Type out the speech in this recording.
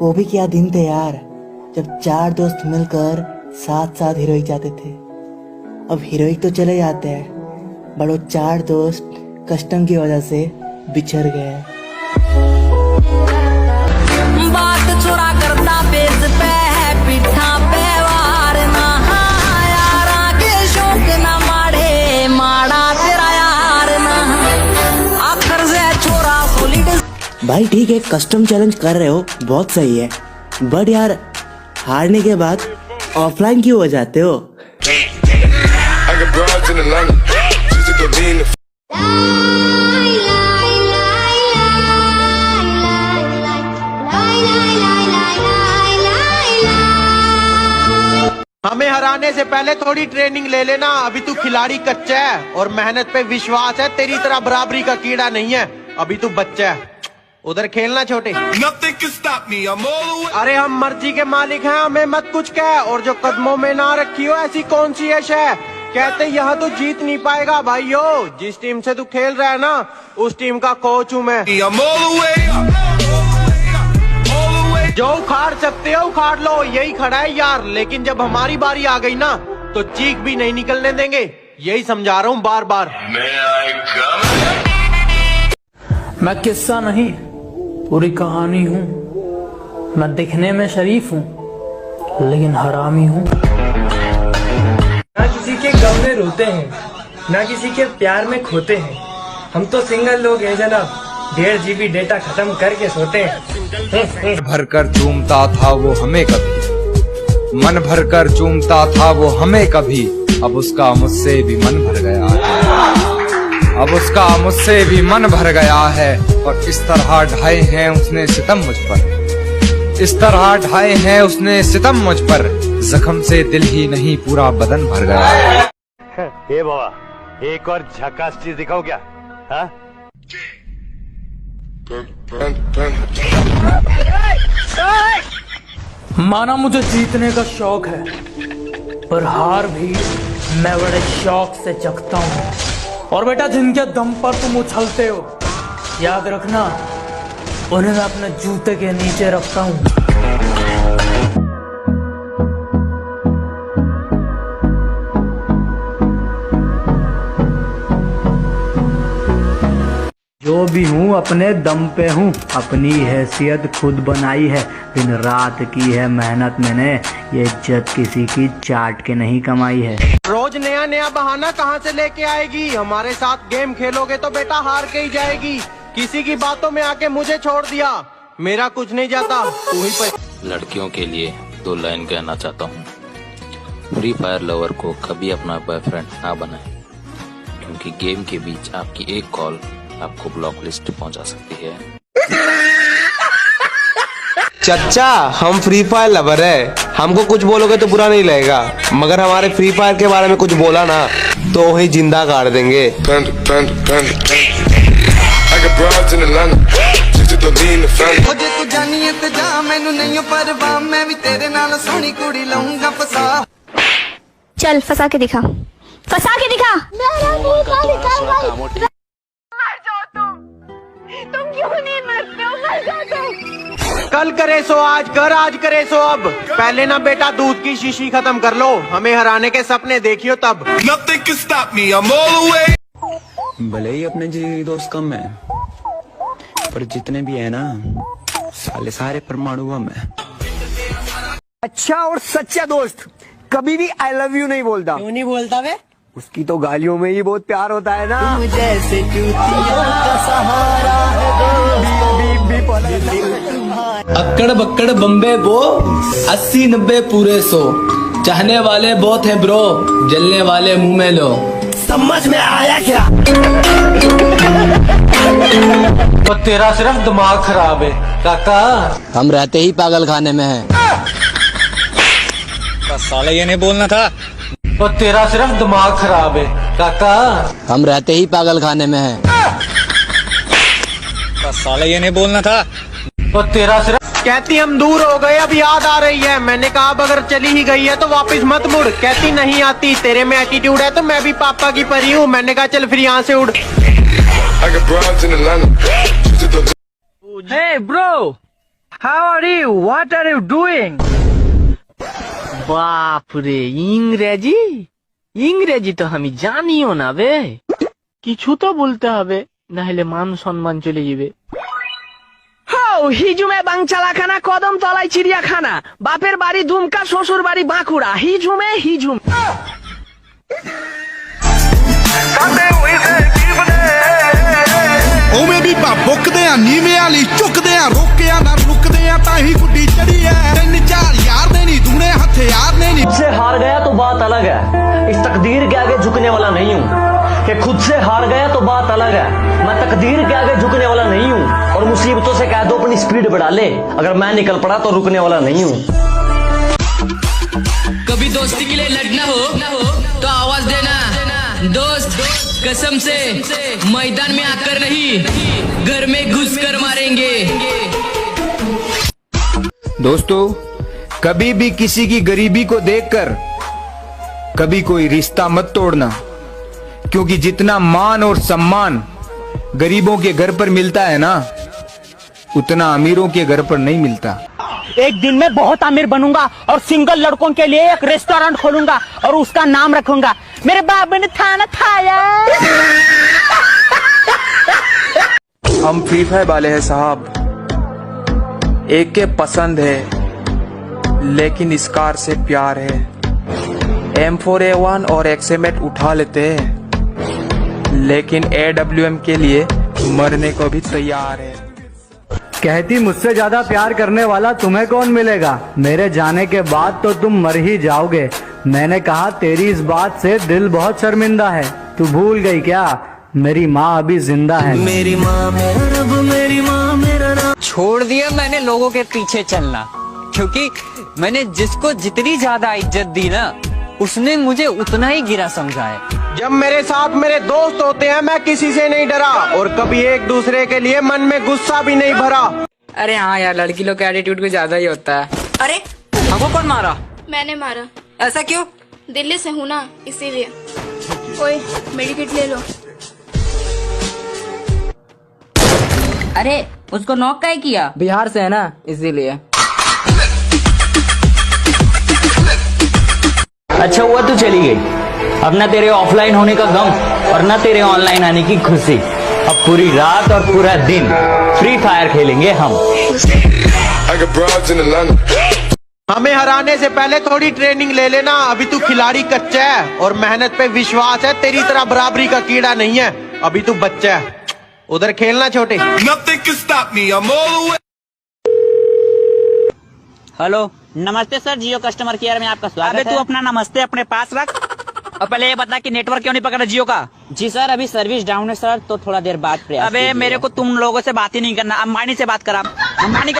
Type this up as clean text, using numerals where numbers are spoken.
वो भी क्या दिन थे यार, जब 4 दोस्त मिलकर साथ साथ हीरोइक जाते थे। अब हीरोइक तो चले जाते हैं, बट वो 4 दोस्त कस्टम की वजह से बिछड़ गए। बात छोड़ा करता पेज पे है पिठा पे वार ना यारा के शौक ना माड़े माड़ा तेरा यार ना आखिर से छोरा सॉलिड। भाई ठीक है, कस्टम चैलेंज कर रहे हो, बहुत सही है, बट यार हारने के बाद ऑफलाइन क्यों हो जाते हो? हमें हराने से पहले थोड़ी ट्रेनिंग ले लेना, अभी तू खिलाड़ी कच्चा है और मेहनत पे विश्वास है, तेरी तरह बराबरी का कीड़ा नहीं है, अभी तू बच्चा है, उधर खेलना छोटे। अरे हम मर्जी के मालिक हैं, हमें मत कुछ कह, और जो कदमों में ना रखी हो ऐसी कौन सी ऐश है, कहते यहाँ तो जीत नहीं पाएगा भाइयों, जिस टीम से तू खेल रहा है ना उस टीम का कोच हूँ मैं। जो उखाड़ सकते हो उखाड़ लो, यही खड़ा है यार, लेकिन जब हमारी बारी आ गई ना तो चीख भी नहीं निकलने देंगे, यही समझा रहा हूँ बार बार। मैं किस्सा नहीं पूरी कहानी हूँ, मैं दिखने में शरीफ हूँ लेकिन हरामी हूँ। ना किसी के गम में रोते हैं, ना किसी के प्यार में खोते हैं, हम तो सिंगल लोग हैं जनाब, 1.5 GB डेटा खत्म करके सोते हैं। भरकर चूमता था वो हमें कभी, मन भरकर चूमता था वो हमें कभी, अब उसका मुझसे भी मन भर गया है, अब उसका मुझसे भी मन भर गया है, और इस तरह ढाए हैं उसने सितम मुझ पर, इस तरह ढाए हैं उसने सितम मुझ पर, जख्म से दिल ही नहीं पूरा बदन भर गया है। हे बाबा, एक और झकास चीज दिखाओ क्या? हाँ? माना मुझे जीतने का शौक है, पर हार भी मैं बड़े शौक से चखता हूँ, और बेटा जिनके दम पर तुम उछलते हो, याद रखना उन्हें मैं अपने जूते के नीचे रखता हूँ। जो भी हूँ अपने दम पे हूँ, अपनी हैसियत खुद बनाई है, दिन रात की है मेहनत मैंने, ये इज्जत किसी की चाट के नहीं कमाई है। रोज नया नया बहाना कहाँ से लेके आएगी, हमारे साथ गेम खेलोगे तो बेटा हार के ही जाएगी, किसी की बातों में आके मुझे छोड़ दिया, मेरा कुछ नहीं जाता, तू ही पर। लड़कियों के लिए 2 लाइन कहना चाहता हूँ, फ्री फायर लवर को कभी अपना बॉयफ्रेंड ना बनाए, क्योंकि गेम के बीच आपकी एक कॉल आपको ब्लॉक लिस्ट पहुंचा सकती है। चच्चा हम फ्री फायर लवर है, हमको कुछ बोलोगे तो बुरा नहीं लगेगा, मगर हमारे फ्री फायर के बारे में कुछ बोला ना तो वही जिंदा गाड़ देंगे। चल फंसा के दिखा, फंसा के दिखा। तुम क्यों नहीं मरते हो? मर जाओ तुम। कल करे सो आज कर, आज करे सो अब, पहले ना बेटा दूध की शीशी खत्म कर लो, हमें हराने के सपने देखियो तब। भले ही अपने जी दोस्त कम है, पर जितने भी है ना साले सारे परमाणु बम है। अच्छा और सच्चा दोस्त कभी भी आई लव यू नहीं बोलता। क्यों नहीं बोलता वे? उसकी तो गालियों में ही बहुत प्यार होता है ना। जैसे का सहारा अक्कड़ बक्कड़ बम्बे बो 80-90 पूरे 100, चाहने वाले बहुत हैं ब्रो, जलने वाले मुंह में लो। समझ में आया क्या? तो तेरा सिर्फ दिमाग खराब है काका, हम रहते ही पागल खाने में हैं। साले ये नहीं बोलना था। तो तेरा सिर्फ दिमाग खराब है काका, हम रहते ही पागल खाने में हैं। साले ये नहीं बोलना था। तो तेरा सिर्फ। कहती हम दूर हो गए अब याद आ रही है, मैंने कहा अब अगर चली ही गई है तो वापस मत मुड़, कहती नहीं आती, तेरे में एटीट्यूड है तो मैं भी पापा की परी हूँ, मैंने कहा चल फिर यहाँ से उड़। Hey bro, how are you, what are you doing? बाप रे, ইংরেজি তো আমি জানিও না বে। কিছু তো বলতে হবে, না হলে মান সম্মান চলে যাবে। হিজুমে বাংচালাখানা, কদম তলায় চিড়িয়াখানা, বাপের বাড়ি ধুমকা, শ্বশুর বাড়ি বাঁকুড়া, হিজুমে হিজুম। ਉਵੇਂ ਵੀ ਭੁੱਕਦੇ ਆ ਨੀਵੇਂ ਵਾਲੀ ਝੁਕਦੇ ਆ ਰੋਕਿਆ ਨਾ ਰੁਕਦੇ ਆ ਤਾਂ ਹੀ ਗੁੱਡੀ ਚੜੀ ਐ 3-4 ਯਾਰ ਨੇ ਨਹੀਂ ਦੂਣੇ ਹਥਿਆਰ ने नहीं। खुद से हार गया तो बात अलग है, इस तकदीर के आगे झुकने वाला नहीं हूँ। कि खुद से हार गया तो बात अलग है, मैं तकदीर के आगे झुकने वाला नहीं हूँ। और मुसीबतों से कह दो अपनी स्पीड बढ़ा ले, अगर मैं निकल पड़ा तो रुकने वाला नहीं हूँ। कभी दोस्ती के लिए लड़ना हो तो आवाज देना दोस्त, कसम से मैदान में आकर नहीं, घर में घुस कर मारेंगे। दोस्तों, कभी भी किसी की गरीबी को देखकर कभी कोई रिश्ता मत तोड़ना, क्योंकि जितना मान और सम्मान गरीबों के घर पर मिलता है ना, उतना अमीरों के घर पर नहीं मिलता। एक दिन में बहुत अमीर बनूंगा और सिंगल लड़कों के लिए एक रेस्टोरेंट खोलूंगा और उसका नाम रखूंगा मेरे बाबू ने थाना खाया। हम फ्री फायर वाले हैं साहब, एक के पसंद है लेकिन इस कार से प्यार है। M4A1 और XM8 उठा लेते हैं, लेकिन AWM के लिए मरने को भी तैयार है। कहती मुझसे ज्यादा प्यार करने वाला तुम्हें कौन मिलेगा, मेरे जाने के बाद तो तुम मर ही जाओगे। मैंने कहा तेरी इस बात से दिल बहुत शर्मिंदा है, तू भूल गई क्या मेरी माँ अभी जिंदा है। मेरी माँ मेरा रब, मेरी माँ मेरा रब। छोड़ दिया मैंने लोगों के पीछे चलना, क्योंकि मैंने जिसको जितनी ज्यादा इज्जत दी ना, उसने मुझे उतना ही गिरा समझा है। जब मेरे साथ मेरे दोस्त होते हैं मैं किसी से नहीं डरा, और कभी एक दूसरे के लिए मन में गुस्सा भी नहीं भरा। अरे हाँ यार, लड़की लोग का एटीट्यूड कुछ ज्यादा ही होता है। अरे हमको कौन मारा? मैंने मारा। ऐसा क्यों? दिल्ली से हूँ ना, इसीलिए। ओए मेडिकेट ले लो। अरे उसको नॉक काहे किया? बिहार से है ना, इसीलिए। अच्छा हुआ तू चली गई, अब ना तेरे ऑफलाइन होने का गम और ना तेरे ऑनलाइन आने की खुशी। अब पूरी रात और पूरा दिन फ्री फायर खेलेंगे हम। हमें हराने से पहले थोड़ी ट्रेनिंग ले लेना, अभी तू खिलाड़ी कच्चा है और मेहनत पे विश्वास है, तेरी तरह बराबरी का कीड़ा नहीं है, अभी तू बच्चा है। उधर खेलना छोटे। हेलो, नमस्ते सर, जियो कस्टमर केयर में आपका स्वागत है। तू अपना नमस्ते अपने पास रख और पहले ये बता कि नेटवर्क क्यों नहीं पकड़ा जियो का। जी सर, अभी सर्विस डाउन है सर, तो थोड़ा देर बाद प्रयास। अबे मेरे को तुम लोगों से बात ही नहीं करना, अंबानी से बात करा। अंबानी